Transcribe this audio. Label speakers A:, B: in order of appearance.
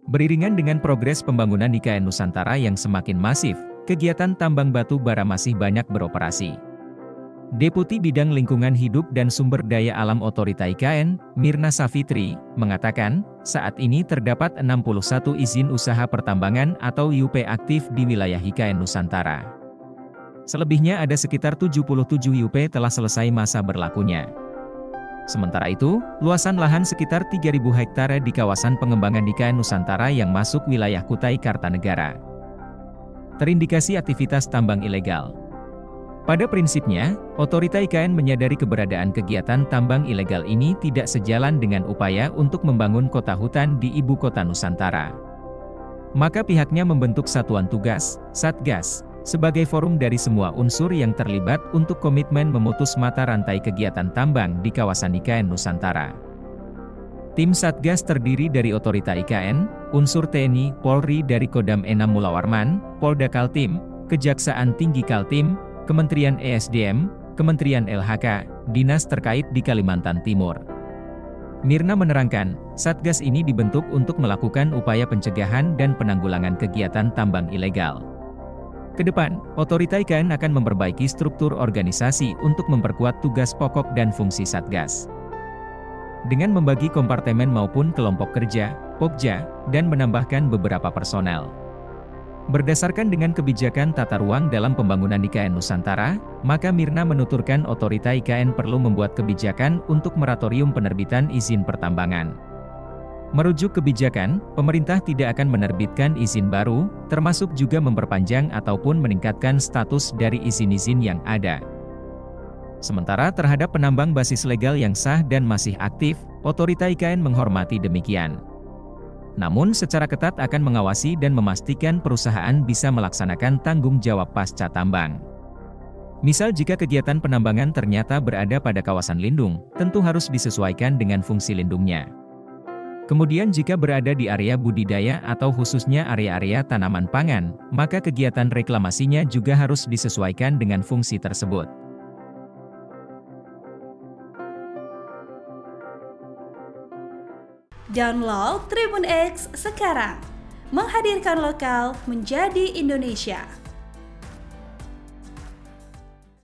A: Beriringan dengan progres pembangunan IKN Nusantara yang semakin masif, kegiatan tambang batu bara masih banyak beroperasi. Deputi Bidang Lingkungan Hidup dan Sumber Daya Alam Otorita IKN, Mirna Safitri, mengatakan, saat ini terdapat 61 izin usaha pertambangan atau IUP aktif di wilayah IKN Nusantara. Selebihnya ada sekitar 77 IUP telah selesai masa berlakunya. Sementara itu, luasan lahan sekitar 3.000 hektare di kawasan pengembangan IKN Nusantara yang masuk wilayah Kutai Kartanegara terindikasi aktivitas tambang ilegal. Pada prinsipnya, Otorita IKN menyadari keberadaan kegiatan tambang ilegal ini tidak sejalan dengan upaya untuk membangun kota hutan di ibu kota Nusantara. Maka pihaknya membentuk Satuan Tugas, Satgas, sebagai forum dari semua unsur yang terlibat untuk komitmen memutus mata rantai kegiatan tambang di kawasan IKN Nusantara. Tim Satgas terdiri dari Otorita IKN, unsur TNI, Polri dari Kodam Enam Mula Warman, Polda Kaltim, Kejaksaan Tinggi Kaltim, Kementerian ESDM, Kementerian LHK, dinas terkait di Kalimantan Timur. Mirna menerangkan, Satgas ini dibentuk untuk melakukan upaya pencegahan dan penanggulangan kegiatan tambang ilegal. Kedepan, Otorita IKN akan memperbaiki struktur organisasi untuk memperkuat tugas pokok dan fungsi Satgas. Dengan membagi kompartemen maupun kelompok kerja, Pokja, dan menambahkan beberapa personel. Berdasarkan dengan kebijakan tata ruang dalam pembangunan IKN Nusantara, maka Mirna menuturkan Otorita IKN perlu membuat kebijakan untuk moratorium penerbitan izin pertambangan. Merujuk kebijakan, pemerintah tidak akan menerbitkan izin baru, termasuk juga memperpanjang ataupun meningkatkan status dari izin-izin yang ada. Sementara terhadap penambang basis legal yang sah dan masih aktif, Otorita IKN menghormati demikian. Namun secara ketat akan mengawasi dan memastikan perusahaan bisa melaksanakan tanggung jawab pasca tambang. Misal jika kegiatan penambangan ternyata berada pada kawasan lindung, tentu harus disesuaikan dengan fungsi lindungnya. Kemudian jika berada di area budidaya atau khususnya area-area tanaman pangan, maka kegiatan reklamasinya juga harus disesuaikan dengan fungsi tersebut.
B: Download Tribun X sekarang, menghadirkan lokal menjadi Indonesia.